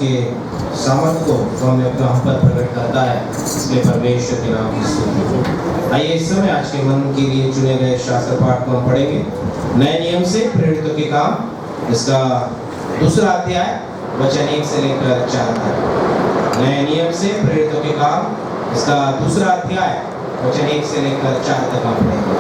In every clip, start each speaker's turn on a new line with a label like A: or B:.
A: के सामर्थ को वो हमें अपना हम पर प्रकट करता है, इसलिए परमेश्वर के नाम की स्तुति। आइए इस समय आज के मन के लिए चुने गए शास्त्र पाठ को हम पढ़ेंगे नए नियम से प्रेरितों के काम, इसका दूसरा अध्याय वचन 1 से लेकर 4 तक। नए नियम से प्रेरितों के काम, इसका दूसरा अध्याय वचन 1 से लेकर 4 तक हम पढ़ेंगे।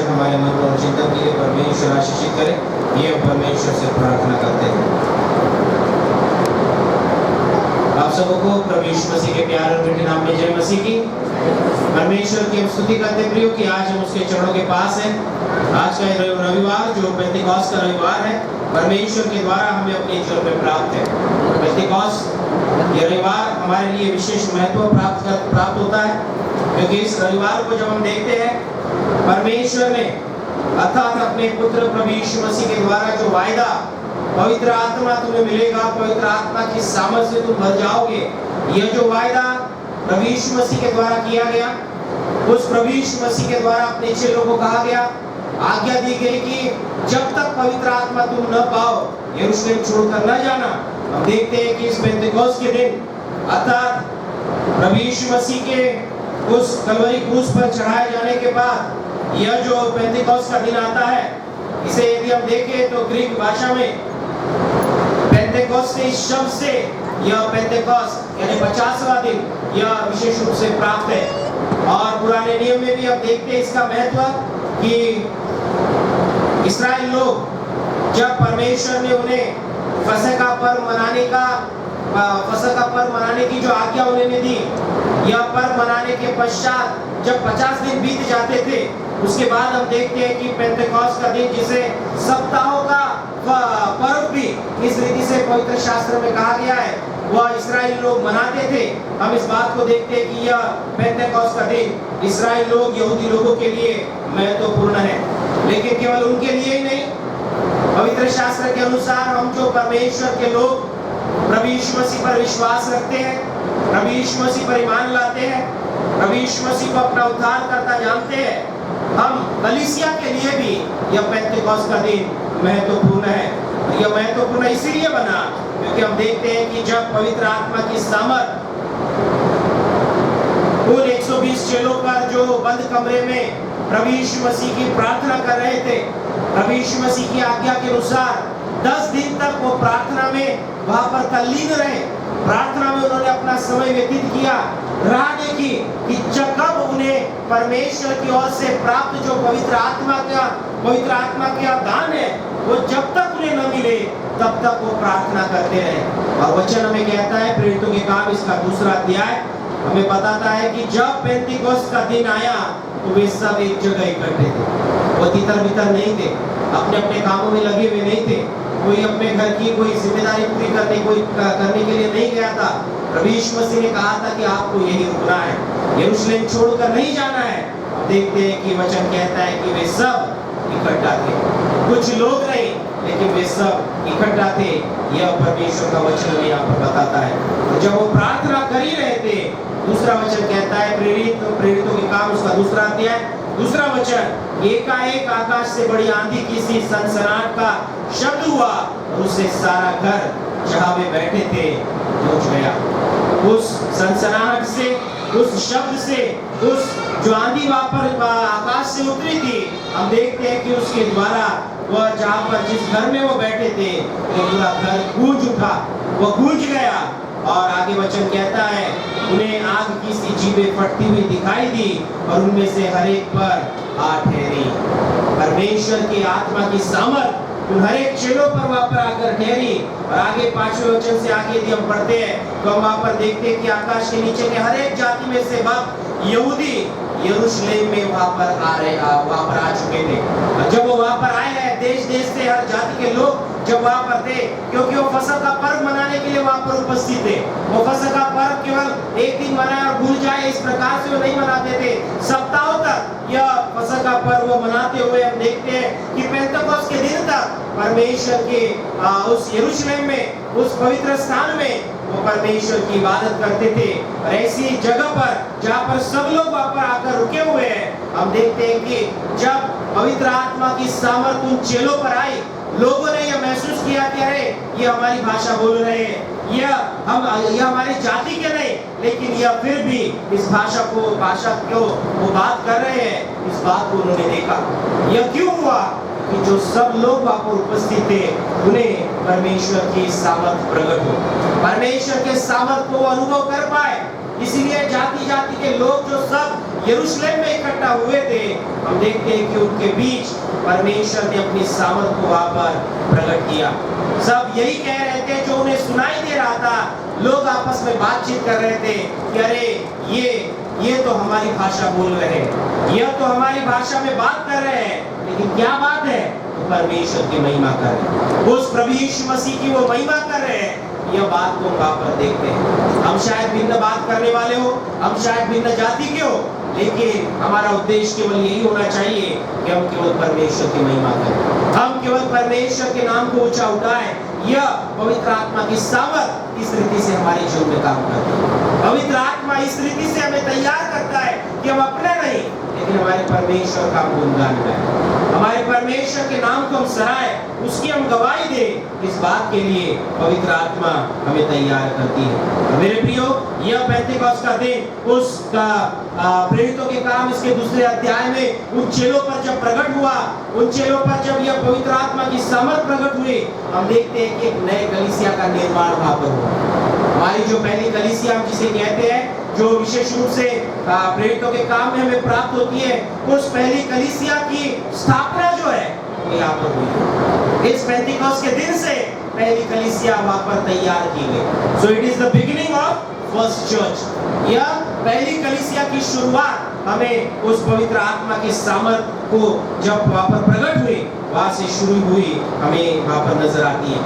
A: हमारे मन और चिंतन के लिए परमेश्वर आशीषित करे, ये परमेश्वर से प्रार्थना करते हैं। आप सबको प्रभु यीशु मसीह के प्यारे और मीठे नाम में जय मसीह की। परमेश्वर की हम स्तुति करते प्रियो कि आज हम उसके चरणों के पास हैं। आज का रविवार जो पेंतिकोस्त का रविवार है, परमेश्वर के द्वारा हमें अपने जीवन में प्राप्त है। पेंतिकोस्त ये रविवार हमारे लिए विशेष महत्व प्राप्त होता है, क्योंकि इस रविवार को जब हम देखते हैं, परमेश्वर ने अर्थात अपने पुत्र प्रभु यीशु मसीह के द्वारा जो वायदा पवित्र आत्मा तुम्हें मिलेगा, पवित्र आत्मा की सामर्थ से तुम भर जाओगे, यह जो वायदा प्रभु यीशु मसीह के द्वारा किया गया, उस प्रभु यीशु मसीह के द्वारा अपने चेलों को कहा गया, आज्ञा दी गई कि जब तक पवित्र आत्मा तुम न पाओ यरूशलेम छोड़कर न जाना। हम देखते हैं कि इस पेंतिकोस्त के दिन अर्थात प्रभु यीशु मसीह के उस कलवरी क्रूस पर चढ़ाए जाने के बाद यह जो पेंतिकोस्त का दिन आता है, इसे यदि हम देखें तो ग्रीक भाषा में पेंतिकोस्त के इस शब्द से यह पेंतिकोस्त यानी 50वां दिन यह विशेष रूप से प्राप्त है। और पुराने नियम में भी हम देखते हैं इसका महत्व कि इस्राएल लोग जब परमेश्वर ने उन्हें फसह का पर्व मनाने की जो आज्ञा उन्हें दी, यह पर्व मनाने के पश्चात जब 50 दिन बीत जाते थे, उसके बाद हम देखते हैं कि पेंतिकोस्त का दिन, जिसे सप्ताहों का पर्व भी इस रीति से पवित्र शास्त्र में कहा गया है, वह इस्राएल लोग मनाते थे। हम इस बात को देखते हैं कि यह पेंतिकोस्त का दिन इस्राएल लोग यहूदी लोगों के लिए महत्वपूर्ण है, लेकिन केवल उनके लिए ही नहीं, पवित्र शास्त्र के अनुसार हम जो परमेश्वर के लोग प्रभु यीशु मसीह पर विश्वास रखते हैं, प्रभु यीशु मसीह पर ईमान लाते हैं, प्रभु यीशु मसीह को अपना उद्धारकर्ता जानते हैं, हम कलीसिया के लिए भी यह पेंतिकोस्त का दिन महत्वपूर्ण है। यह महत्वपूर्ण इसीलिए बना क्योंकि हम देखते हैं कि जब पवित्र आत्मा की सामर्थ उन 120 चेलों पर जो बंद कमरे में प्रभु यीशु मसीह की प्रार्थना कर रहे थे, प्रभु यीशु मसीह की आज्ञा के अनुसार 10 दिन तक वो प्रार्थना में वहां पर तल्लीन रहे, प्रार्थना में उन्होंने अपना समय व्यतीत किया, राह देखी कि जब उन्हें परमेश्वर की ओर से प्राप्त जो पवित्र आत्मा का दान है, वो जब तक उन्हें न मिले तब तक वो प्रार्थना करते रहे। और वचन हमें कहता है प्रेरितों के काम इसका दूसरा अध्याय हमें बताता है कि जब पेंतिकोस्त का दिन आया तो वे सब एक जगह इकट्ठे थे। वो तितर बितर नहीं थे, अपने अपने कामों में लगे हुए नहीं थे, कोई अपने घर की कोई जिम्मेदारी पूरी करने के लिए नहीं गया था। प्रभु यीशु मसीह ने कहा था कि आपको यही रुकना है, यरूशलेम छोड़कर नहीं जाना है। देखते हैं कि वचन कहता है कि वे सब इकट्ठा थे, कुछ लोग नहीं लेकिन वे सब इकट्ठा थे। यह परमेश्वर का वचन हमें यहाँ पर बताता है। तो जब वो प्रार्थना कर ही रहे थे, दूसरा वचन कहता है प्रेरितों के काम उसका दूसरा अध्याय दूसरा वचन, एकाएक आकाश से बड़ी आंधी की सी सनसनाहट का शब्द हुआ और उससे सारा घर जहां वे बैठे थे गूंज गया। उस सनसनाहट से, उस शब्द से, उस जो आंधी वहां पर आकाश से उतरी थी, हम देखते हैं कि उसके द्वारा वह जहां पर जिस घर में वो बैठे थे वो पूरा घर गूंज उठा, वो गूंज गया। और आगे वचन कहता है उन्हें आग की सी जीभें फटती हुई दिखाई दी और उनमें से हर एक पर आ ठहरी। परमेश्वर की आत्मा की सामर्थ उन हर एक चेलों पर वहां पर आकर ठहरी। और आगे 5वें वचन से आगे यदि हम पढ़ते हैं तो हम वहां पर देखते हैं कि आकाश के नीचे के हर एक जाति में से भक्त यहूदी यरूशलेम में वहां पर आ चुके थे। और जब वो वहां पर आए हैं, देश देश से हर जाति के लोग जब वहां पर थे, क्योंकि वो फसह का पर्व मनाने के लिए वहां पर उपस्थित थे। वो फसह का पर्व केवल एक दिन मनाए और भूल जाए, इस प्रकार से वो नहीं मनाते थे। सप्ताहों तक यह फसह का पर्व वो मनाते हुए हम देखते हैं कि पेंतकोस्त के दिन तक परमेश्वर के उस यरूशलेम में, उस पवित्र स्थान में वो परमेश्वर की इबादत करते थे। और ऐसी जगह पर जहाँ पर सब लोग वहां पर आकर रुके हुए हैं, हम देखते हैं कि जब पवित्र आत्मा की सामर्थ उन चेलों पर आई, लोगों ने यह महसूस किया कि अरे ये हमारी भाषा बोल रहे हैं, यह हमारी जाति के नहीं, लेकिन यह फिर भी इस भाषा को वो बात कर रहे हैं। इस बात को उन्होंने देखा। यह क्यों हुआ कि जो सब लोग वहां पर उपस्थित थे उन्हें परमेश्वर की सामर्थ प्रकट हो, परमेश्वर के सामर्थ को अनुभव कर पाए। इसीलिए जाति जाति के लोग जो सब यरूशलेम में इकट्ठा हुए थे, हम देखते हैं कि उनके बीच परमेश्वर ने अपनी सामर्थ को वहां पर प्रकट किया। सब यही कह रहे थे जो उन्हें सुनाई दे रहा था। लोग आपस में बातचीत कर रहे थे कि अरे ये तो हमारी भाषा बोल रहे हैं, यह तो हमारी भाषा में बात कर रहे हैं, लेकिन क्या बात है? तो परमेश्वर की महिमा कर रहे हैं, उस प्रभु यीशु मसीह की वो महिमा कर रहे हैं। यह बात को वहां पर देखते हैं। हम शायद भिन्न बात करने वाले हो, हम शायद भिन्न जाति के हो, लेकिन हमारा उद्देश्य केवल यही होना चाहिए कि हम केवल परमेश्वर की महिमा करें, हम केवल परमेश्वर के नाम को ऊंचा उठाएं। यह पवित्र आत्मा की सामर्थ इस रीति से हमारे जीवन में काम करती है। पवित्र आत्मा इस रीति से हमें तैयार करता है कि हम अपने नहीं, लेकिन हमारे परमेश्वर का गुणगान गाएं, हमारे परमेश्वर के नाम को हम सराहें, उसकी हम गवाही दें। इस बात के लिए पवित्र आत्मा हमें तैयार करती है। मेरे प्रियो, यह पेंतेकोस्त का दिन उसका प्रेरितों के काम इसके 2 अध्याय में उन चेलों पर जब प्रकट हुआ, उन चेलों पर जब यह पवित्र आत्मा की सामर्थ प्रकट हुई, हम देखते हैं कि एक नए कलीसिया का निर्माण वहां पर हुआ। हमारी जो पहली कलीसिया हम जिसे कहते हैं, जो विशेष रूप से प्रेरितों के काम में हमें प्राप्त होती है, उस पहली कलीसिया की स्थापना जो है वो यहाँ पर हुई। इस पेंतेकोस्त के दिन से पहली कलीसिया वहां पर तैयार की गई। So it is the beginning of first church. यह पहली कलीसिया की शुरुआत हमें उस पवित्र आत्मा की सामर्थ को जब वहां पर प्रकट हुई, वहां से शुरू हुई, हमें वहां पर नजर आती है।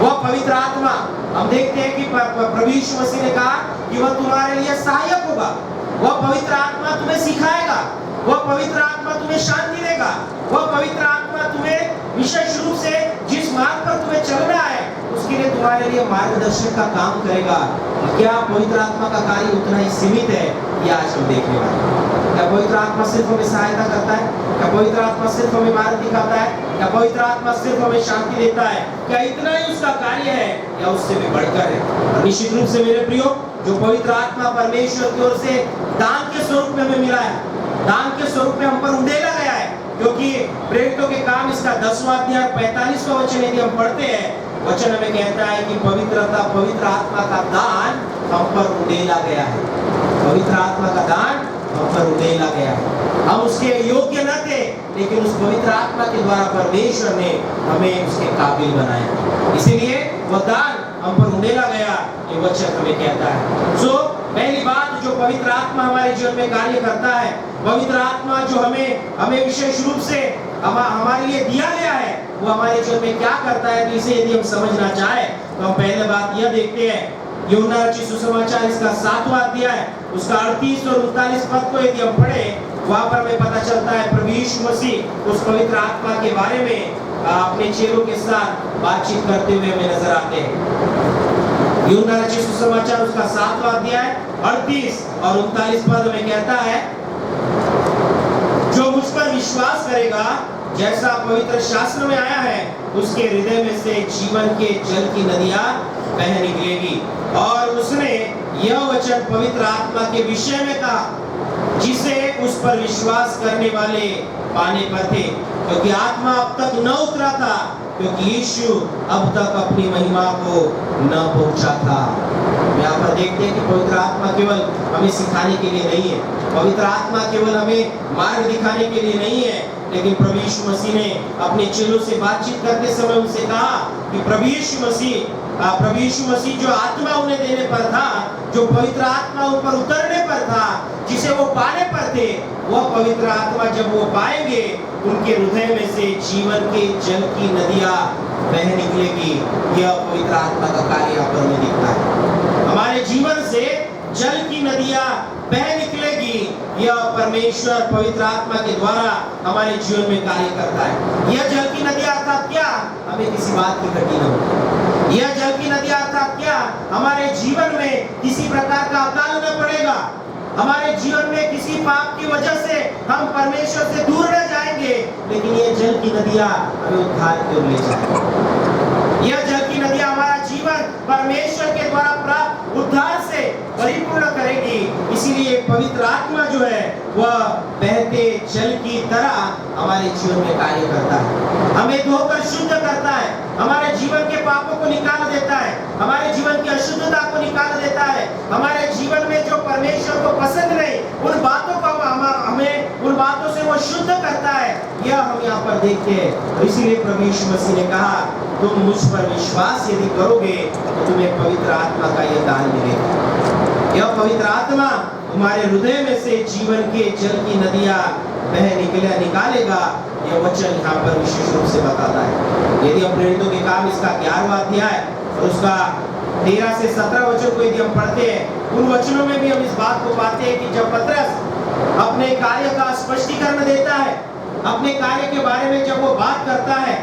A: वह पवित्र आत्मा, हम देखते हैं कि प्रभु यीशु मसीह ने कहा कि वह तुम्हारे लिए सहायक होगा, वह पवित्र आत्मा तुम्हें सिखाएगा, वह पवित्र आत्मा तुम्हें शांति देगा, वह पवित्र आत्मा तुम्हें विशेष रूप से जिस मार्ग पर तुम्हें चलना है उसके लिए तुम्हारे लिए मार्गदर्शन का काम करेगा। क्या पवित्र आत्मा का कार्य उतना ही सीमित है? यह आज हम देखने वाले हैं। क्या पवित्र आत्मा सिर्फ हमें सहायता करता है? क्या पवित्र आत्मा सिर्फ हमें मार्ग दिखाता है? क्या पवित्र आत्मा सिर्फ हमें शांति देता है? क्या इतना ही उसका कार्य है या उससे भी बढ़कर है? और निश्चित रूप से मेरे प्रियो, जो पवित्र आत्मा परमेश्वर की ओर से दान के स्वरूप में हमें मिला है, दान के स्वरूप में हम पर उंडेला गया है, क्योंकि प्रेरितों के काम इसका 10वां अध्याय 45वां वचन यदि हम पढ़ते हैं, वचन हमें कहता है कि पवित्रता, पवित्र आत्मा का दान हम पर उंडेला गया है। पवित्र आत्मा का दान हम पर उंडेला गया है। हम उसके योग्य न थे, लेकिन उस पवित्र आत्मा के द्वारा परमेश्वर ने हमें उसके काबिल बनाया, इसीलिए वह दान हम पर उंडेला गया, ये वचन हमें कहता है। सो पहली बात, जो पवित्र आत्मा हमारे जीवन में कार्य करता है, पवित्र आत्मा जो हमें विशेष रूप से हमारे लिए दिया गया है, वो हमारे जीवन में क्या करता है, इसे यदि हम समझना चाहें तो हम पहले बात यह देखते हैं, यूहन्ना रचित सुसमाचार इसका 7वां अध्याय उसका 38 और 39 पद को यदि हम पढ़ें, वहां पर हमें पता चलता है प्रभु यीशु मसीह उस पवित्र आत्मा के बारे में अपने चेलों के साथ बातचीत करते हुए हमें नजर आते हैं। यूहन्ना रचित सुसमाचार उसका 7वां अध्याय 38 और 39 पद में कहता है, जो मुझ पर विश्वास करेगा, जैसा पवित्र शास्त्र में आया है, उसके हृदय में से जीवन के जल की नदियां बह निकलेगी। और उसने यह वचन पवित्र आत्मा के विषय में कहा, जिसे उस पर विश्वास करने वाले पाने पर थे, क्योंकि आत्मा अब तक न उतरा था, क्योंकि यीशु अब तक अपनी महिमा को न पहुंचा था। यहाँ पर देखते हैं कि पवित्र आत्मा केवल हमें सिखाने के लिए नहीं है, पवित्र आत्मा केवल हमें मार्ग दिखाने के लिए नहीं है, लेकिन प्रभु यीशु मसीह ने अपने चेलों से बातचीत करते समय उनसे कहा कि प्रभु यीशु मसीह जो आत्मा उन्हें देने पर था, जो पवित्र आत्मा उन पर उतरने पर था, जिसे वो पाने पर थे, वह पवित्र आत्मा जब वो पाएंगे, उनके हृदय में से जीवन के जल की नदियां बह निकलेगी। यह पवित्र आत्मा का कार्य यहाँ पर हमें दिखता है। हमारे जीवन से जल की नदियां बह निकलेगी। यह परमेश्वर पवित्र आत्मा के द्वारा हमारे जीवन में कार्य करता है। यह जल की नदियां अर्थात क्या? हमें किसी बात की घटी न हो। यह जल की नदियां अर्थात क्या? हमारे जीवन में किसी प्रकार का अकाल न पड़ेगा, हमारे जीवन में किसी पाप की वजह से हम परमेश्वर से दूर न जाएंगे, लेकिन यह जल की नदियां हमें उद्धार की ओर ले जाएंगी। यह जल की नदियां हमारा जीवन परमेश्वर के द्वारा प्राप्त उद्धार से परिपूर्ण करेगी। इसीलिए पवित्र आत्मा जो है वह बहते जल की तरह हमारे जीवन में कार्य करता है, हमें धोकर शुद्ध करता है, हमारे जीवन के पापों को निकाल देता है, हमारे जीवन की अशुद्धता को निकाल देता है, हमारे जीवन में जो परमेश्वर को पसंद नहीं उन बातों को हमें उन बातों से वो शुद्ध करता है। यह हम यहाँ पर देखते हैं। इसीलिए प्रभु यीशु मसीह ने कहा, तुम मुझ पर विश्वास यदि करोगे तो तुम्हें पवित्र आत्मा का यह दान मिलेगा। यह पवित्र आत्मा तुम्हारे हृदय में से जीवन के जल की नदियां बह निकालेगा। यह वचन यहाँ पर विशेष रूप से बताता है। यदि हम प्रेरितों के काम इसका 11वां अध्याय और उसका 13 से 17 वचन को यदि हम पढ़ते हैं, उन वचनों में भी हम इस बात को पाते हैं कि जब पतरस अपने कार्य का स्पष्टीकरण देता है, अपने कार्य के बारे में जब वो बात करता है,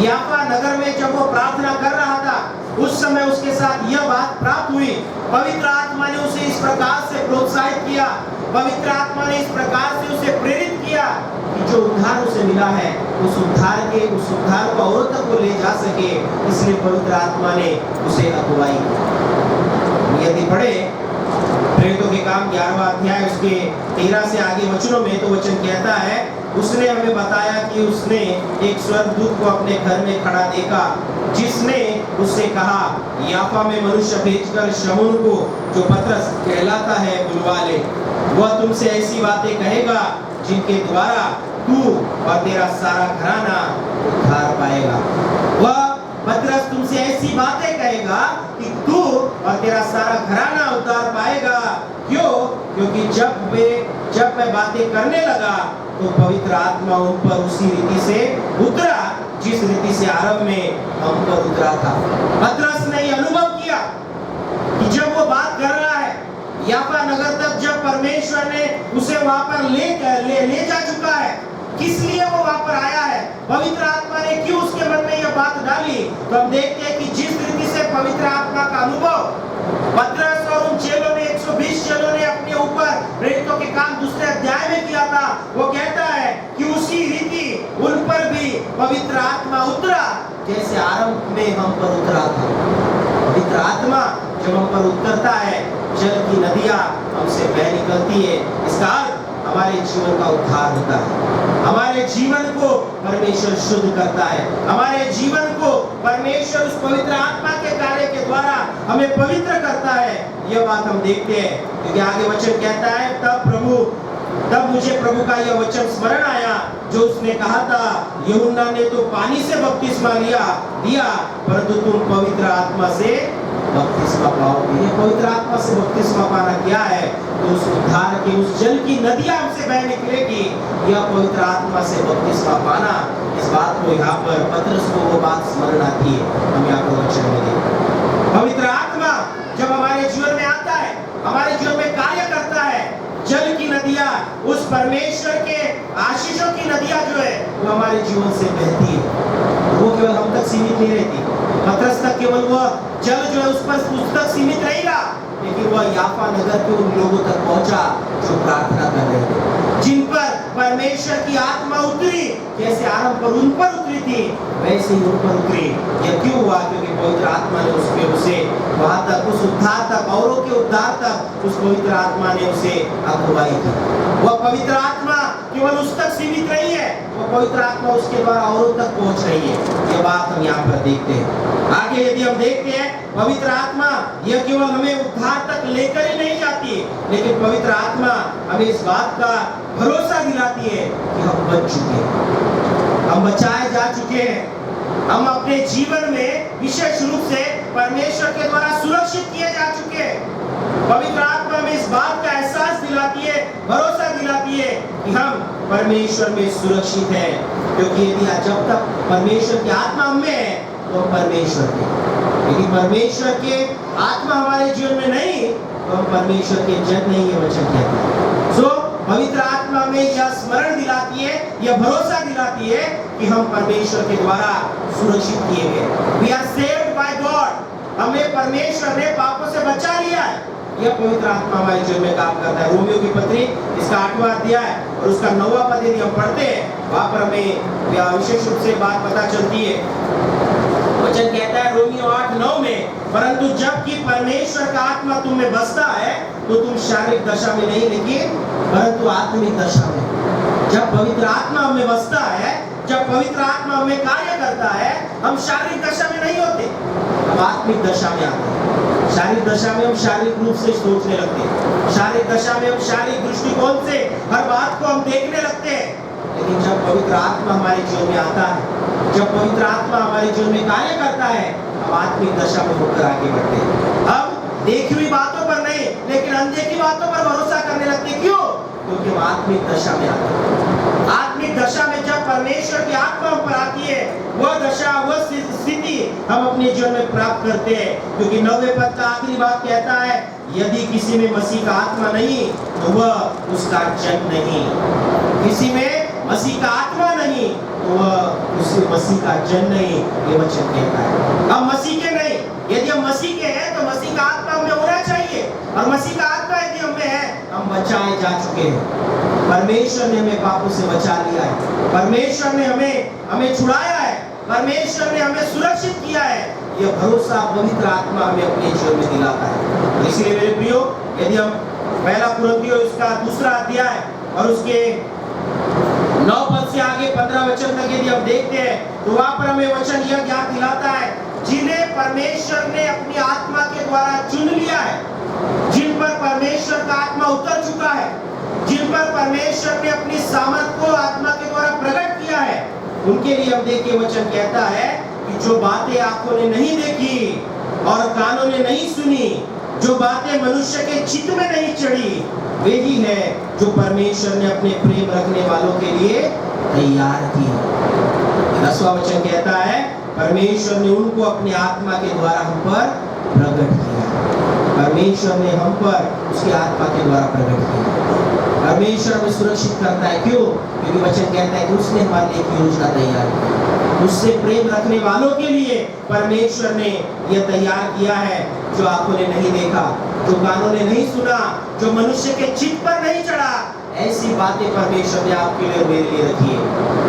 A: याफा नगर में जब वो प्रार्थना कर रहा था, उस समय उसके साथ यह बात प्राप्त हुई। पवित्र आत्मा ने उसे इस प्रकार से प्रोत्साहित किया, पवित्र आत्मा ने इस प्रकार से उसे प्रेरित किया कि जो उद्धार उसे मिला है उस उद्धार को और तक वो ले जा सके। इसलिए पवित्र आत्मा ने उसे अगुवाई की। यदि पढ़े प्रेरितों के काम 11वां अध्याय उसके 13 से आगे वचनों में, तो वचन कहता है, उसने हमें बताया कि उसने एक स्वर्गदूत को अपने घर में खड़ा देखा, जिसने उससे कहा, याफा में मनुष्य भेजकर शमून को, जो पतरस कहलाता है, बुलवा ले। वह तुमसे ऐसी बातें कहेगा जिनके द्वारा तू और तेरा सारा घराना उद्धार पाएगा। वह पतरस तुमसे ऐसी बातें कहेगा कि तू और तेरा सारा घराना उद्धार पाएगा। क्यों? क्योंकि जब मैं बातें करने लगा तो पवित्र आत्मा उन पर उसी रीति से उतरा जिस रीति से आरंभ में हम पर उतरा था। पतरस ने यह अनुभव किया कि जब वो बात कर रहा है, याफा नगर तक जब परमेश्वर ने उसे वहां पर ले जा चुका है, किस लिए वो वहां पर आया है, पवित्र आत्मा ने क्यों उसके मन में यह बात डाली, तो हम देखते हैं कि जिस रीति से पवित्र आत्मा का अनुभव पतरस और उन चेलों ने 120 चेलों ने अपने ऊपर प्रेरितों के काम 2 अध्याय में किया था, वो कहता है कि उसी रीति उन पर भी पवित्र आत्मा उतरा जैसे आरंभ में हम पर उतरा था। पवित्र आत्मा जब हम पर उतरता है, जल की नदियां हमसे बह निकलती है। इसका अर्थ हमारे जीवन का उद्धार होता है, हमारे जीवन को परमेश्वर शुद्ध करता है, हमारे जीवन को परमेश्वर उस पवित्र आत्मा के कार्य के द्वारा हमें पवित्र करता है। यह बात हम देखते हैं, क्योंकि आगे वचन कहता है, तब मुझे प्रभु का यह वचन स्मरण आया जो उसने कहा था, यूहन्ना ने तो पानी से बपतिस्मा दिया, परंतु तुम पवित्र आत्मा से बपतिस्मा पाओगे। ये पवित्र आत्मा से बपतिस्मा पाना क्या है? तो उस उद्धार की उस जल की नदियां हमसे बह निकलेगी। यह पवित्र आत्मा से बपतिस्मा पाना, इस बात को यहाँ पर पतरस को वो बात स्मरण आती है। हम यहाँ पर वचन में देखते, पवित्र आत्मा जब हमारे जीवन में आता है, हमारे जीवन में कार्य करता है, जल की नदियां, उस परमेश्वर के आशीषों की नदियां जो है वो हमारे जीवन से बहती है। वो केवल हम तक सीमित नहीं रहती, पतरस तक केवल वह जल जो है उस तक सीमित नहीं रहा, लेकिन वह याफा नगर के उन लोगों तक पहुंचा जो प्रार्थना कर रहे थे, जिन पर परमेश्वर की आत्मा उतरी। जैसे आरंभ पर उन पर उतरी थी, वैसे ही उन पर उतरी। यह क्यों हुआ? क्योंकि पवित्र आत्मा ने उसे वहां तक, उस उद्धार तक, औरों के उद्धार तक उस पवित्र आत्मा ने उसे अगुवाई की। वह पवित्र आत्मा केवल उस तक सीमित नहीं है, वो पवित्र आत्मा उसके द्वारा औरों तक पहुंच रही है। ये बात हम यहाँ पर देखते हैं। आगे यदि हम देखते हैं, पवित्र आत्मा यह केवल हमें उद्धार तक लेकर ही नहीं जाती है, लेकिन पवित्र आत्मा हमें इस बात का भरोसा दिलाती है कि हम बच चुके हैं, हम बचाए जा चुके हैं, हम अपने जीवन में विशेष रूप से परमेश्वर के द्वारा सुरक्षित किए जा चुके हैं। पवित्र आत्मा में इस बात का एहसास दिलाती है, भरोसा दिलाती है कि हम परमेश्वर में सुरक्षित हैं, क्योंकि यदि जब तक परमेश्वर की आत्मा हम में है तो हम परमेश्वर के, यदि परमेश्वर के आत्मा हमारे जीवन में नहीं तो हम परमेश्वर के जन नहीं, ये वचन कहता है। सो पवित्र आत्मा में यह स्मरण दिलाती है, यह भरोसा दिलाती है कि हम परमेश्वर के द्वारा सुरक्षित किए गए। We are saved by God, हमें परमेश्वर ने पापों से बचा लिया है। यह पवित्र आत्मा हमारे जीवन में काम करता है। रोमियो की पत्री इसका 8वां अध्याय और उसका 9वां पद यदि हम पढ़ते हैं, वहां पर हमें विशेष रूप से बात पता चलती है। वचन कहता है रोमियो 8:9 में, परंतु जबकि परमेश्वर का आत्मा तुम में बसता है तो तुम शारीरिक दशा में नहीं, लेकिन परंतु आत्मिक दशा में। जब पवित्र आत्मा हमें बसता है, जब पवित्र आत्मा हमें कार्य करता है, हम शारीरिक दशा में नहीं होते, हम आत्मिक दशा में आते हैं। शारीरिक दशा में हम शारीरिक रूप से सोचने लगते हैं, शारीरिक दशा में हम शारीरिक दृष्टिकोण से हर बात को हम देखने लगते हैं। लेकिन जब पवित्र आत्मा हमारे जीवन में आता है, जब पवित्र आत्मा हमारे जीवन में कार्य करता है, हम आत्मिक दशा में होकर आगे बढ़ते हैं। हम देखी हुई बातों पर नहीं, लेकिन अनदेखी बातों पर भरोसा करने लगते हैं। क्यों? क्योंकि हम आत्मिक दशा में आते हैं। आत्मिक दशा में जब परमेश्वर की आत्मा हम पर आती है, वह दशा, वह स्थिति हम अपने जीवन में प्राप्त करते हैं। क्योंकि 9वें पद का आखिरी बात कहता है, यदि किसी में मसीह का आत्मा नहीं तो वह उसका जन नहीं। किसी में मसीह का आत्मा नहीं तो वह उस मसीह का जन नहीं, ये वचन कहता है। हम मसीह के नहीं, यदि हम मसीह के हैं तो मसीह का आत्मा हमें होना चाहिए, और मसीह का आत्मा यदि हमें है, हम बचाए जा चुके हैं। परमेश्वर ने हमें पापों से बचा लिया है, परमेश्वर ने हमें छुड़ाया है, परमेश्वर ने हमें सुरक्षित किया है। यह भरोसा पवित्र आत्मा हमें अपने जीवन में दिलाता है। इसलिए मेरे प्रियो, यदि हम पहला कुरिन्थियों इसका 2 अध्याय और उसके 9 पद से आगे 15 वचन तक यदि हम देखते हैं, तो वहां पर हमें वचन यह ज्ञान दिलाता है, जिन्हें परमेश्वर ने अपनी आत्मा के द्वारा चुन लिया है, जिन पर परमेश्वर का आत्मा उतर चुका है, जिन पर परमेश्वर ने अपनी सामर्थ को आत्मा के द्वारा प्रकट किया है, उनके लिए हम देखिए वचन कहता है कि जो बातें आंखों ने नहीं देखी और कानों ने नहीं सुनी, जो बातें मनुष्य के चित्त में नहीं चढ़ी, वे ही है जो परमेश्वर ने अपने प्रेम रखने वालों के लिए तैयार की। 10वां वचन कहता है, परमेश्वर ने उनको अपने आत्मा के द्वारा हम पर प्रकट किया। परमेश्वर ने हम पर उसकी आत्मा के द्वारा प्रकट किया। परमेश्वर हमें सुरक्षित करता है। क्यों? क्योंकि वचन कहता है कि उसने हमारे लिए एक योजना तैयार की। उससे प्रेम रखने वालों के लिए परमेश्वर ने यह तैयार किया है, जो आंखों ने नहीं देखा, जो कानों ने नहीं सुना, जो मनुष्य के चित्त पर नहीं चढ़ा। ऐसी बातें परमेश्वर ने आपके लिए और मेरे लिए रखी है।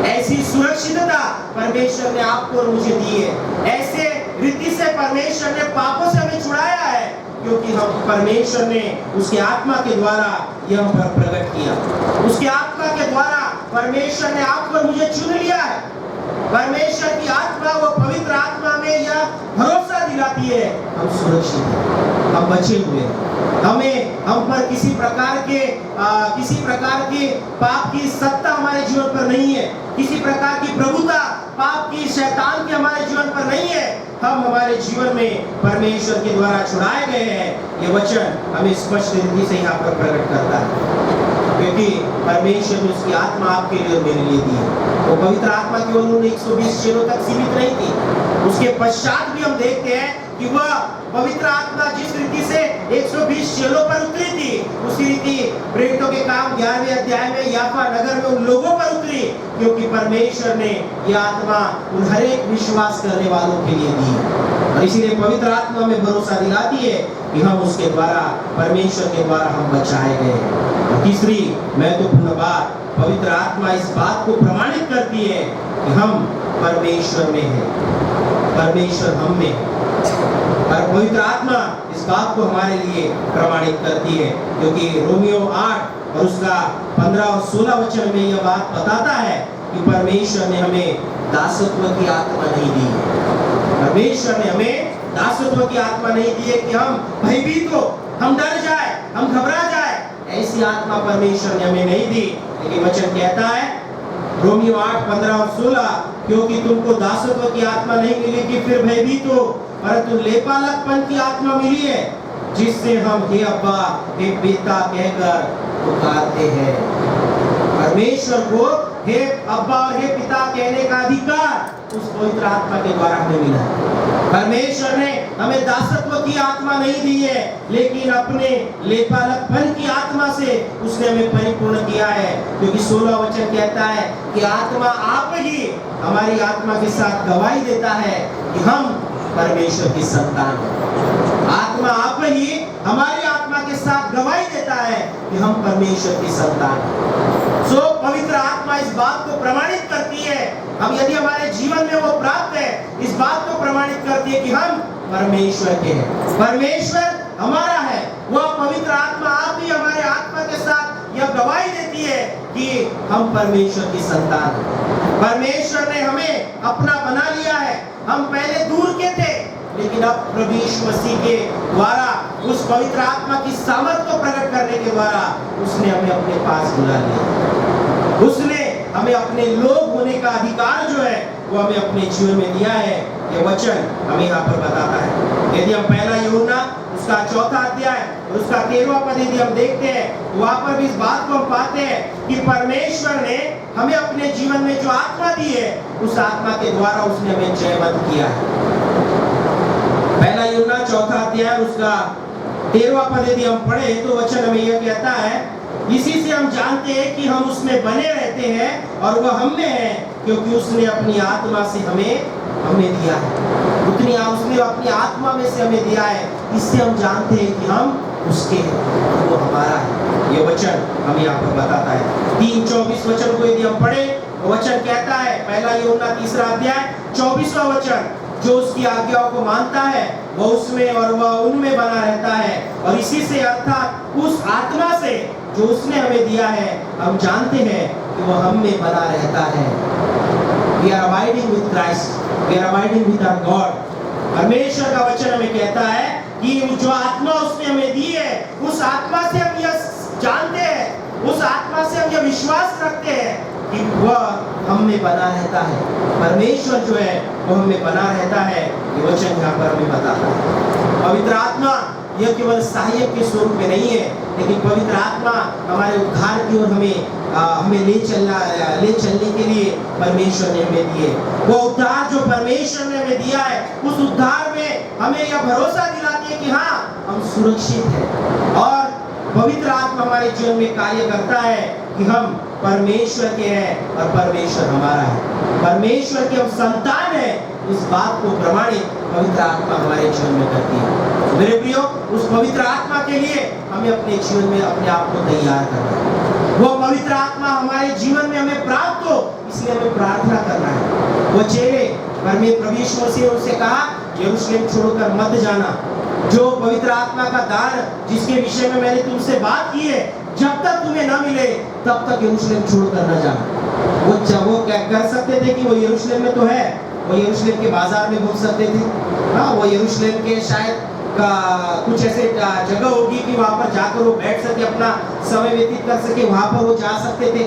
A: ऐसी सुरक्षितता परमेश्वर ने आपको और मुझे दी है। ऐसे रीति से परमेश्वर ने पापों से हमें छुड़ाया है, क्योंकि हम परमेश्वर ने उसके आत्मा के द्वारा यह पर प्रकट किया। उसके आत्मा के द्वारा परमेश्वर ने आपको और मुझे चुन लिया है। परमेश्वर की आत्मा, वो पवित्र आत्मा में यह भरोसा दिलाती है, हम सुरक्षित हैं, हम बचे हुए हैं। हम पर किसी प्रकार के पाप की सत्ता हमारे जीवन पर नहीं है, किसी प्रकार की प्रभुता पाप की, शैतान की हमारे जीवन पर नहीं है। हम हमारे जीवन में परमेश्वर के द्वारा छुड़ाए गए हैं। ये वचन हमें स्पष्ट रीति से यहाँ पर प्रकट करता है, क्योंकि परमेश्वर ने उसकी आत्मा आपके लिए और मेरे लिए दी है। वो पवित्र आत्मा केवल उन 120 चेलों तक सीमित नहीं थी। उसके पश्चात भी हम देखते हैं कि वह पवित्र आत्मा जिस रीति से 120 चेलों पर उतरी थी, उसी रीति प्रेरितों के काम 11वें अध्याय में याफा नगर में उन लोगों पर उतरी, क्योंकि परमेश्वर ने यह आत्मा उन हर एक विश्वास करने वालों के लिए दी है। और इसीलिए पवित्र आत्मा में भरोसा दिलाती है कि हम उसके द्वारा, परमेश्वर के द्वारा हम बचाए गए हैं। और तीसरी महत्वपूर्ण बात, पवित्र आत्मा इस बात को प्रमाणित करती है कि हम परमेश्वर में हैं, परमेश्वर हम में है। और पवित्र आत्मा इस बात को हमारे लिए प्रमाणित करती है, क्योंकि रोमियो 8 और उसका 15 और 16 वचन में यह बात बताता है कि परमेश्वर ने हमें दासत्व की आत्मा नहीं दी है। परमेश्वर ने हमें दासत्व की आत्मा नहीं दी है कि हम भयभीत हो, हम डर जाए, हम घबरा जाए। ऐसी आत्मा परमेश्वर ने हमें नहीं दी। लेकिन वचन कहता है रोमियो 8, 15 और 16, क्योंकि तुमको दासत्व की आत्मा नहीं मिली कि फिर भयभीत हो, परंतु लेपालकपन की आत्मा मिली है, जिससे हम हे अब्बा, हे पिता कहकर पुकारते हैं। परमेश्वर को हे अब्बा और हे पिता कहने का अधिकार उस पवित्र आत्मा के द्वारा हमें मिला है। परमेश्वर ने हमें दासत्व की आत्मा नहीं दी है, लेकिन अपने लेपालकपन की आत्मा से उसने हमें परिपूर्ण किया है। क्योंकि 16 वचन कहता है कि आत्मा आप ही हमारी आत्मा के साथ गवाही देता है कि हम परमेश्वर की संतान हैं। आत्मा आप ही हमारी आत्मा के साथ गवाही देता है कि हम परमेश्वर की संतान हैं। पवित्र आत्मा इस बात को प्रमाणित करती है, हम यदि हमारे जीवन में वो प्राप्त है, इस बात को प्रमाणित करती है कि हम परमेश्वर के हैं, परमेश्वर हमारा है। वह पवित्र आत्मा आप ही हमारे आत्मा के साथ यह गवाही देती है कि हम परमेश्वर की संतान हैं। परमेश्वर ने हमें अपना बना लिया है। हम पहले दूर के थे, लेकिन अब प्रभु यीशु मसीह के द्वारा उस पवित्र आत्मा की सामर्थ को प्रकट करने के द्वारा उसने हमें अपने पास बुला लिया। उसने हमें अपने लोग होने का अधिकार जो है वो हमें अपने जीवन में दिया है। ये वचन हमें यहाँ पर बताता है। यदि हम पहला यूहन्ना उसका 4 अध्याय और उसका 13वां पद यदि हम देखते हैं, वहाँ पर भी इस बात को हम पाते हैं कि परमेश्वर ने हमें अपने जीवन में जो आत्मा दी है, उस आत्मा के द्वारा उसने हमें जयवंत किया है। पहला यूहन्ना 4 अध्याय उसका 13वां पद यदि हम पढ़े तो वचन हमें यह कहता है, इसी से हम जानते हैं कि हम उसमें बने रहते हैं और वह हम में है, क्योंकि उसने अपनी आत्मा से हमें दिया है। उसने अपनी आत्मा में से हमें दिया है। इससे हम जानते हैं कि हम उसके हैं, वो हमारा है। ये वचन हमें यहाँ पर बताता है। 3:24 वचन को यदि हम पढ़े तो वचन कहता है, पहला यूहन्ना 3 अध्याय 24वां वचन, जो उसकी आज्ञाओं को मानता है वह उसमें और वह उनमें बना रहता है, और इसी से अर्थात उस आत्मा से जो उसने हमें दिया है हम जानते हैं कि वह हम में बना रहता है। We are abiding with Christ, we are abiding with our God। परमेश्वर का वचन हमें कहता है कि जो आत्मा उसने हमें दी है, उस आत्मा से हम यह जानते हैं, उस आत्मा से हम यह विश्वास रखते हैं कि वह हम में बना रहता है। परमेश्वर जो है वो हम में बना रहता है। ये वचन यहाँ पर हमें बताता है। पवित्र आत्मा यह केवल सहायक के स्वरूप में नहीं है, लेकिन पवित्र आत्मा हमारे उद्धार की ओर हमें ले चलने के लिए परमेश्वर ने हमें दिए। वो उद्धार जो परमेश्वर ने हमें दिया है, उस उद्धार में हमें यह भरोसा दिलाती है कि हाँ, हम सुरक्षित हैं। और पवित्र आत्मा हमारे जीवन में कार्य करता है कि हम परमेश्वर के हैं और परमेश्वर हमारा है। परमेश्वर के हम संतान हैं, इस बात को प्रमाणित पवित्र आत्मा हमारे जीवन में करती है। मेरे प्रियो, उस पवित्र आत्मा के लिए हमें अपने जीवन में अपने आप को तैयार करना है। वो पवित्र आत्मा हमारे जीवन में हमें प्राप्त हो, इसलिए हमें प्रार्थना करना है। वो चेले प्रभु यीशु मसीह ने उनसे कहा, यरूशलेम छोड़कर मत जाना। जो पवित्र आत्मा का दान जिसके विषय में मैंने तुमसे बात की है, जब तक तुम्हें न मिले तब तक यरूशलेम छोड़कर न जाना। वो क्या कर सकते थे कि वो यरूशलेम में तो है, वो यरूशलेम के बाजार में घूम सकते थे। हाँ, वो यरूशलेम के शायद कुछ ऐसे जगह होगी कि वहाँ पर जाकर वो बैठ सके, अपना समय व्यतीत कर सके, वहाँ पर वो जा सकते थे।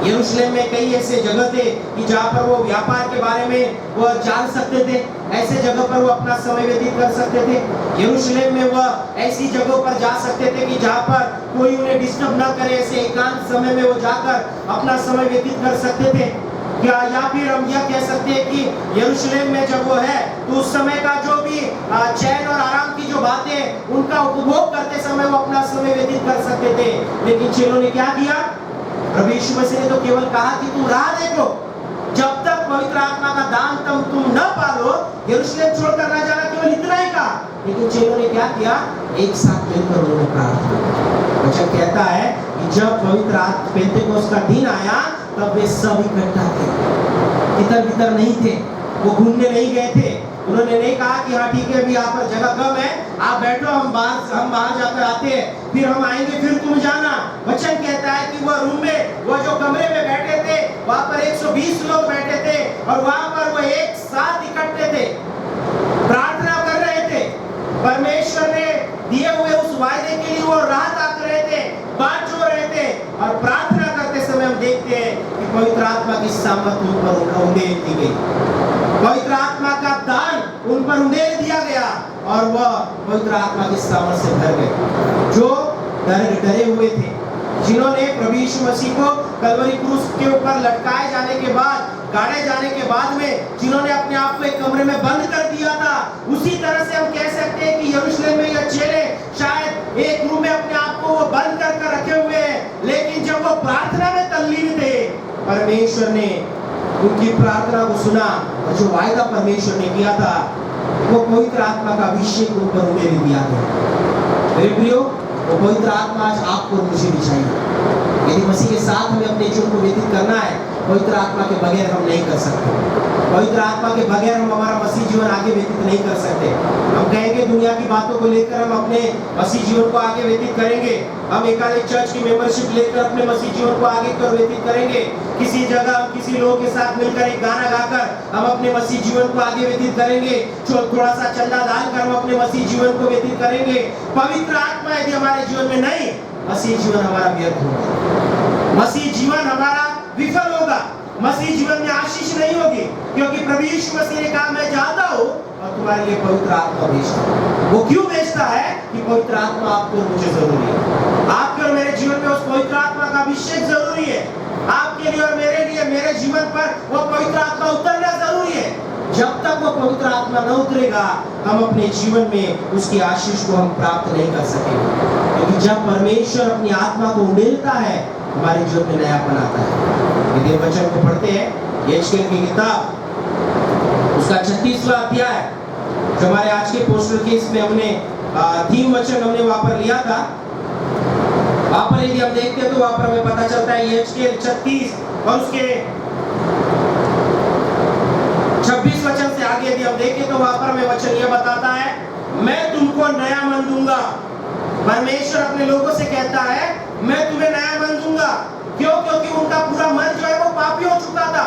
A: यरूशलेम में कई ऐसे जगह थे कि जहाँ पर वो व्यापार के बारे में वो जान सकते थे, ऐसे जगह पर वो अपना समय व्यतीत कर सकते थे। यरूशलेम में वह ऐसी जगहों पर जा सकते थे कि जहाँ पर कोई उन्हें डिस्टर्ब ना करे, ऐसे एकांत समय में वो जाकर अपना समय व्यतीत कर सकते थे। क्या या फिर हम यह कह सकते हैं कि यरूशलेम में जब वो है तो उस समय का जो भी चैन और आराम की जो बातें उनका उपभोग करते समय वो अपना समय व्यतीत कर सकते थे। लेकिन चेलों ने क्या किया? प्रभु यीशु मसीह ने तो केवल कहा कि तुम राह देखो, जब तक पवित्र आत्मा का दान तुम न पालो, यरूशलेम छोड़कर न जाना, केवल इतना ही कहा। लेकिन चेलों ने क्या किया? एक साथ मिलकर उन्होंने प्रार्थना। वचन कहता है कि जब पवित्र पेंतेकोस्त का दिन आया तब वे सब इकट्ठा थे, इधर-इधर नहीं थे। वो घूमने नहीं गए थे। उन्होंने नहीं कहा कि हाँ ठीक है अभी यहाँ पर जगह कम है, आप बैठो, हम बाहर जाकर आते हैं, फिर हम आएंगे, फिर तुम जाना। वचन कहता है कि वो रूम में, वो जो कमरे में बैठे थे, वहां पर 120 लोग बैठे थे और वहां पर वो एक साथ इकट्ठे थे, प्रार्थना कर रहे थे। परमेश्वर ने दिए हुए उस वायदे के लिए वो राह ताक रहे थे, बात जो रहे थे, और प्रार्थना करते समय हम देखते हैं कि पवित्र आत्मा की सामर्थ उन पर उंडेल दी गई, पवित्र आत्मा का दान उन पर उंडेल दिया गया और वह पवित्र आत्मा की सामर्थ से भर गए। जो डरे हुए थे, जिन्होंने प्रभु यीशु मसीह को कलवरी क्रूस के ऊपर लटकाए जाने के बाद, गाड़े जाने के बाद में जिन्होंने अपने आप को एक कमरे में बंद कर दिया था, उसी तरह से हम कह सकते हैं कि यरूशलेम में ये चेले शायद एक रूम में अपने आप को वो बंद कर रखे हुए हैं, लेकिन जब वो प्रार्थना में तल्लीन थे, परमेश्वर ने उनकी प्रार्थना को सुना और जो वायदा परमेश्वर ने किया था, वो पवित्र आत्मा का अभिषेक उन पर उन्हें दिया गया। मेरे प्रियो, वो पवित्र आत्मा आज आपको और मुझे भी चाहिए। यदि मसीह के साथ हमें अपने जीवन को व्यतीत करना है, पवित्र आत्मा के बगैर हम नहीं कर सकते। पवित्र आत्मा के बगैर हम हमारा मसीह जीवन आगे व्यतीत नहीं कर सकते। हम कहेंगे दुनिया की बातों को लेकर हम अपने मसीह जीवन को आगे व्यतीत करेंगे, हम एकालिक चर्च की मेंबरशिप लेकर अपने मसीह जीवन को आगे कर व्यतीत करेंगे, किसी जगह किसी लोगों के साथ मिलकर एक गाना गाकर हम अपने मसीह जीवन को आगे व्यतीत करेंगे, थोड़ा सा चंदा डालकर हम अपने मसीह जीवन को व्यतीत करेंगे। पवित्र आत्मा यदि हमारे जीवन में नहीं, मसीह जीवन हमारा व्यर्थ होगा, मसीह जीवन हमारा विफल होगा, मसीह जीवन में आशीष नहीं होगी, क्योंकि प्रभु यीशु मसीह ने कहा मैं जाता हूँ और तुम्हारे लिए पवित्र आत्मा भेजता हूँ। वो क्यों भेजता है? कि पवित्र आत्मा आपको और मुझे जरूरी है, आपके और मेरे जीवन में उस पवित्र आत्मा का अभिषेक जरूरी है, आपके लिए और मेरे लिए, मेरे जीवन पर वो पवित्र आत्मा उतरना जरूरी है। जब तक वो पवित्र आत्मा न उतरेगा, हम अपने जीवन में उसकी आशीष को हम प्राप्त नहीं कर सकेंगे, क्योंकि जब परमेश्वर अपनी आत्मा को उंडेलता है, हमारे जीवन में नयापन आता है। यदि वचन को पढ़ते हैं, यहेजकेल की किताब उसका 36वां अध्याय, जो हमारे आज के पोस्टर केस में हमने थीम वचन हमने वहां पर लिया था, वहां पर यदि हम देखते हैं तो वहां पर हमें पता चलता है यहेजकेल 36 और उसके 26 वचन से आगे यदि हम देखें तो वहां पर हमें वचन यह बताता है, मैं तुमको नया मन दूंगा। परमेश्वर अपने लोगों से कहता है, मैं तुम्हें नया मन दूंगा। क्यों? क्योंकि उनका पूरा मन जो है वो पापी हो चुका था,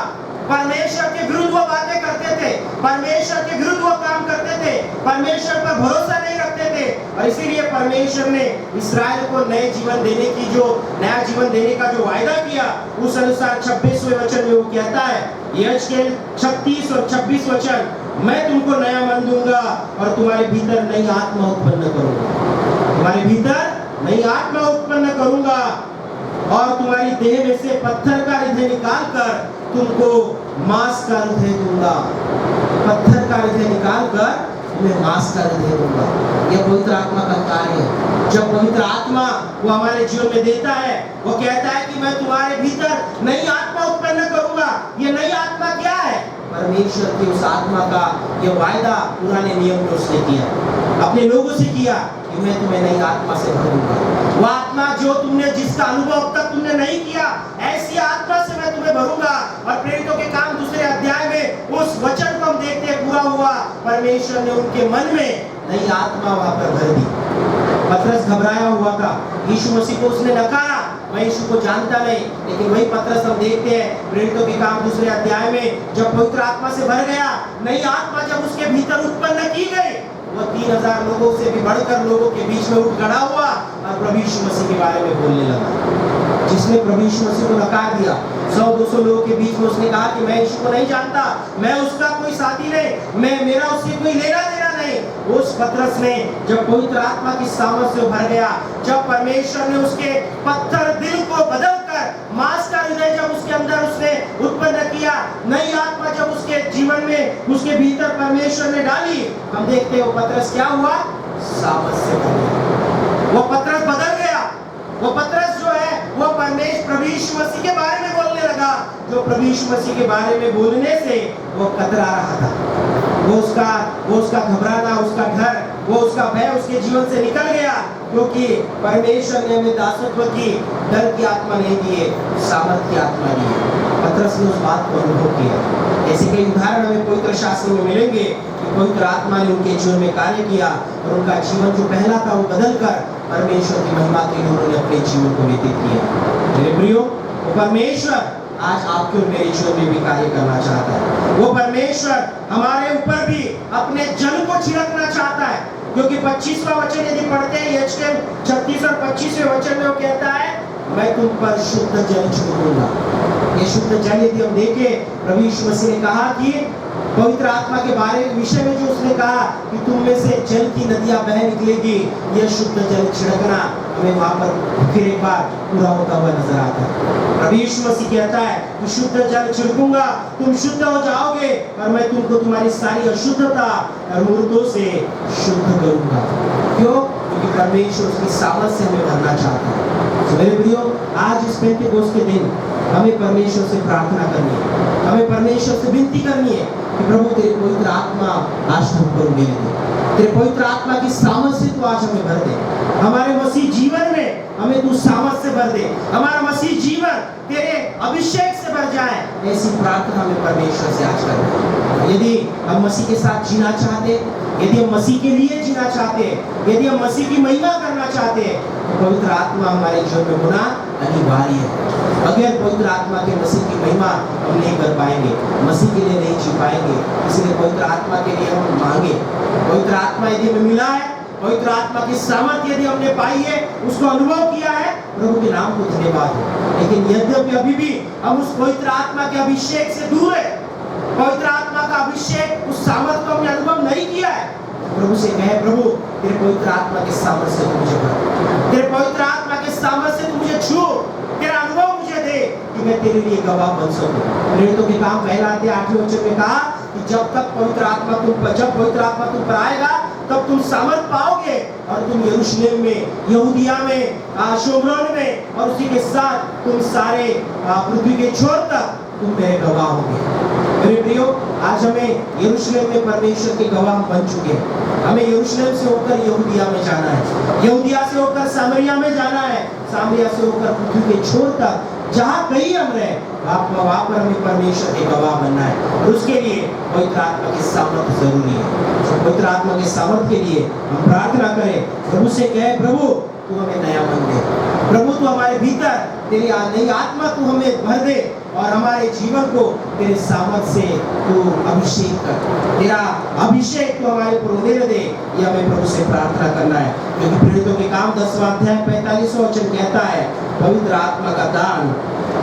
A: परमेश्वर के विरुद्ध वो बातें करते थे, परमेश्वर के विरुद्ध वो काम करते थे, परमेश्वर पर भरोसा नहीं रखते थे, और इसीलिए परमेश्वर ने इस्राएल को नए जीवन देने की, जो नया जीवन देने का जो वायदा किया, उस अनुसार 26वें वचन में वो कहता है, यहेजकेल 36 और 26 वचन, मैं तुमको नया मन दूंगा और तुम्हारे भीतर नई आत्मा उत्पन्न करूंगा, तुम्हारे भीतर नई आत्मा उत्पन्न करूंगा और तुम्हारी देह में से पत्थर का हृदय निकाल कर तुमको मांस का हृदय दूंगा। पत्थर का हृदय निकाल कर तुम्हें मांस का हृदय दूंगा। यह पवित्र आत्मा का कार्य है। जब पवित्र आत्मा वो हमारे जीवन में देता है, वो कहता है कि मैं तुम्हारे भीतर नई आत्मा उत्पन्न करूंगा। ये नई आत्मा क्या है? परमेश्वर की उस आत्मा का ये वायदा पुराने नियम में उसने किया, अपने लोगों से किया कि मैं तुम्हें नई आत्मा से भरूंगा। वो आत्मा जो तुमने, जिसका अनुभव अब तक तुमने नहीं किया, ऐसी आत्मा से मैं तुम्हें भरूंगा। और प्रेरितों के काम 2 अध्याय में उस वचन को हम देखते हैं पूरा हुआ, परमेश्वर ने उनके मन में नई आत्मा वहां पर भर दी। पतरस घबराया हुआ था, यीशु मसीह को उसने नकारा, मैं यीशु को जानता नहीं, लेकिन वही पतरस हम देखते हैं प्रेरितों के काम 2 अध्याय में, जब पवित्र आत्मा से भर गया, नई आत्मा जब उसके भीतर उत्पन्न की गई, वो 3000 लोगों से भी बढ़कर लोगों के बीच में उठ खड़ा हुआ और प्रभु यीशु मसीह के बारे में बोलने लगा। जिसने प्रभु यीशु मसीह को नकार दिया, 100-200 लोगों के बीच में उसने कहा कि मैं यीशु को नहीं जानता, मैं उसका कोई साथी नहीं, मेरा उससे कोई लेना देना नहीं। उस पतरस ने जब पवित्र आत्मा की सामर्थ से भर गया, जब परमेश्वर ने उसके पत्थर दिल को बदलकर मांस का हृदय जब उसके अंदर उसने उत्पन्न किया, नई आत्मा जब उसके जीवन में, उसके भीतर परमेश्वर ने डाली, हम देखते हैं वो पतरस क्या हुआ? सामर्थ से भर गया। वो पतरस बदल गया। वो पतरस जो है वो प्रभु यीशु मसीह के बारे में बोलने लगा, जो प्रभु यीशु मसीह के बारे में बोलने से वो कतरा रहा था। वो उसका घबराना, उसका डर, वो उसका भय उसके जीवन से निकल गया, क्योंकि परमेश्वर ने हमें दासत्व की, डर की आत्मा नहीं दी है, सामर्थ की आत्मा दी है। पतरस ने उस बात को अनुभव किया। ऐसे कई उदाहरण हमें पवित्र शास्त्र में मिलेंगे कि पवित्र आत्मा ने उनके जीवन में कार्य किया और उनका जीवन जो पहला था वो बदलकर परमेश्वर की महिमा के लिए उन्होंने अपने जीवन को व्यतीत किया। मेरे प्रियो, वो परमेश्वर आज आपके और मेरे जीवन में भी कार्य करना चाहता है। वो परमेश्वर हमारे ऊपर भी अपने जल को छिड़कना चाहता है, क्योंकि 25वां वचन यदि पढ़ते हैं यहेजकेल 36 और 25वें वचन में वो कहता है, मैं तुम पर शुद्ध जल छिड़कूंगा। ये शुद्ध जल यदि हम देखें, प्रभु यीशु मसीह ने कहा कि पवित्र आत्मा के बारे विषय में जो उसने कहा कि तुम में से जल की नदियां बह निकलेगी, यह शुद्ध जल छिड़कना हमें वहां पर फिर एक बार पूरा होता हुआ नजर आता है। प्रभु यीशु मसीह कहता है कि शुद्ध जल छिड़कूंगा, तुम शुद्ध हो जाओगे और मैं तुमको तुम्हारी सारी अशुद्धता और मूर्तों से शुद्ध करूंगा। क्यों? क्योंकि परमेश्वर उसकी सामर्थ से हमें भरना चाहता है। तो मेरे प्रियो, आज इस पेंटेकोस्त के दिन हमें परमेश्वर से प्रार्थना करनी है, हमें परमेश्वर से विनती करनी है कि प्रभु तेरे पवित्र आत्मा आज हम पर उड़े दे, तेरे पवित्र आत्मा की सामर्थ से तू आज हमें भर दे, हमारे मसीह जीवन में हमें तू सामर्थ से भर दे, हमारा मसीह जीवन तेरे अभिषेक से भर जाए। ऐसी प्रार्थना हमें परमेश्वर से आज करनी है। यदि हम मसीह के साथ जीना चाहते, यदि हम मसीह के लिए जीना चाहते, यदि हम मसीह की महिमा करना चाहते, तो पवित्र आत्मा हमारे जीवन में होना अनिवार्य है। बगैर पवित्र आत्मा के मसीह की महिमा हम नहीं कर पाएंगे, मसीह के लिए नहीं जी पाएंगे। इसलिए पवित्र आत्मा के लिए हम मांगे। पवित्र आत्मा यदि हमें मिला है, पवित्र आत्मा की सामर्थ यदि हमने पाई है, उसको अनुभव किया है, प्रभु के नाम को धन्यवाद हो। लेकिन यद्यपि अभी भी हम उस पवित्र आत्मा के अभिषेक से दूर है, पवित्र आत्मा का अभिषेक, उस सामर्थ को हमने अनुभव नहीं किया है, प्रभु से कहे, प्रभु तेरे पवित्र आत्मा के सामर्थ से तू मुझे भर, तेरे पवित्र आत्मा के सामर्थ से तू मुझे छू, तेरा अनुभव मुझे दे कि मैं तेरे लिए गवाह बन सकूं। प्रेरितों के काम पहला अध्याय 8वें वचन में कहा कि जब पवित्र आत्मा तुम पर आएगा तब तुम सामर्थ पाओगे और तुम यरूशलेम में, यहूदिया में, शोमरोन में और उसी के साथ तुम सारे पृथ्वी के छोर तक तुम मेरे गवाह होंगे। मेरे प्रियो, आज हमें यरूशलेम में परमेश्वर के गवाह बन चुके हैं। हमें यरूशलेम से होकर यहूदिया में जाना है, यहूदिया से होकर सामरिया में जाना है, सामरिया से होकर पृथ्वी के छोर तक जहाँ कहीं हम रहे वहाँ पर हमें परमेश्वर के गवाह बनना है। और उसके लिए पवित्र आत्मा की सामर्थ जरूरी है। तो पवित्र आत्मा के सामर्थ के लिए हम प्रार्थना करें, प्रभु से कहे, प्रभु तू हमें नया मन दे, प्रभु तू हमारे भीतर तेरी नई आत्मा तू हमें भर दे और हमारे जीवन को तेरे सामर्थ से तू अभिषेक कर, तेरा अभिषेक तू हमारे ऊपर होने दे। ये हमें प्रभु से प्रार्थना करना है, क्योंकि प्रेरितों के काम 10वां अध्याय 45वां वचन कहता है, पवित्र आत्मा का दान,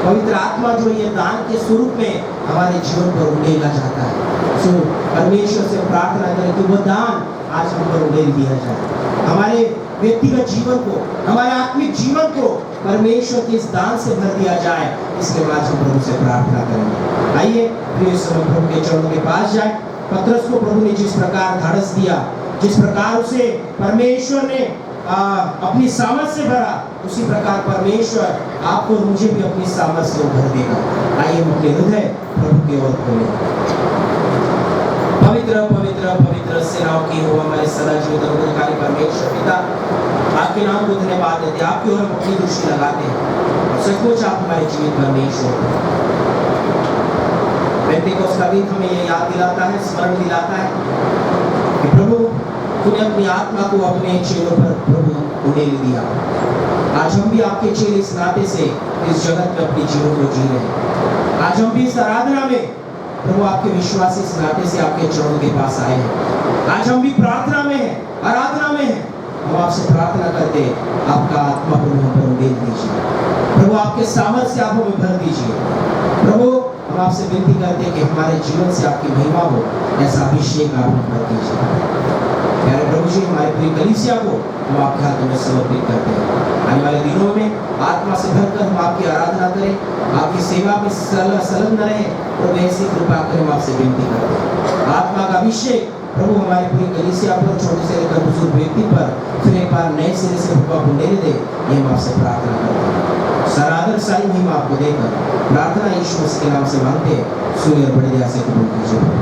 A: पवित्र आत्मा जो ये दान के स्वरूप में हमारे जीवन पर उड़ेला जाता है। सो परमेश्वर से प्रार्थना करें कि वो दान आज हम पर उड़ेल दिया जाए, हमारे व्यक्तिगत जीवन को, हमारे आत्मिक जीवन को परमेश्वर के इस दान से भर दिया जाए। इसके बाद हम प्रभु से प्रार्थना करेंगे। आइए प्रिय समय प्रभु के चरणों के पास जाए। पतरस को प्रभु ने जिस प्रकार धाड़स दिया, जिस प्रकार उसे परमेश्वर ने अपनी सामर्थ से भरा, उसी प्रकार परमेश्वर आपको और मुझे भी अपनी सामर्थ से भर देगा। आइए हम अपने हृदय प्रभु की ओर खोलें। पवित्र पवित्र पवित्र सेनाओं की हो हमारे सदा जीवित उद्धारकारी परमेश्वर पिता, आपके नाम को धन्यवाद देते, आपकी ओर हम अपनी दृष्टि लगाते हैं और सचमुच आप हमारे जीवित परमेश्वर। पेंटेकोस्त का दिन हमें ये याद दिलाता है, स्मरण दिलाता है कि प्रभु तूने अपनी आत्मा को अपने चेलों पर प्रभु उड़ेल दिया। आज हम भी आपके चेले इस नाते से इस जगत में अपने जीवन को जी रहे हैं। आज हम भी इस आराधना में प्रभु आपके विश्वास इस नाते से आपके चरणों के पास आए हैं। आज हम भी प्रार्थना में हैं, आराधना में हैं। हम आपसे प्रार्थना करते हैं, आपका आत्मा प्रभु हम पर उड़ेल दीजिए, प्रभु आपके सामर्थ से आप हमें भर दीजिए। प्रभु हम आपसे विनती करते हैं कि हमारे जीवन से आपकी महिमा हो, ऐसा अभिषेक आप हमें भर दीजिए। प्यारे प्रभु जी, हमारी पूरी कलीसिया को हम आपके हाथों में समर्पित करते हैं। आने वाले दिनों में आत्मा से भरकर हम आपकी आराधना करें, आपकी सेवा में संलग्न रहें। प्रभु ऐसी कृपा करें, हम आपसे विनती करते हैं। आत्मा का अभिषेक प्रभु हमारी पूरी कलीसिया पर, छोटे से लेकर बुजुर्ग व्यक्ति पर फिर एक बार नए सिरे से प्रभु ले दे, ये हम आपसे प्रार्थना करते हैं। सरादर सारी महिमा आपको देकर प्रार्थना यीशु मसीह के नाम से मांगते हैं। सूर्य बड़े दया से कबूल कीजिए।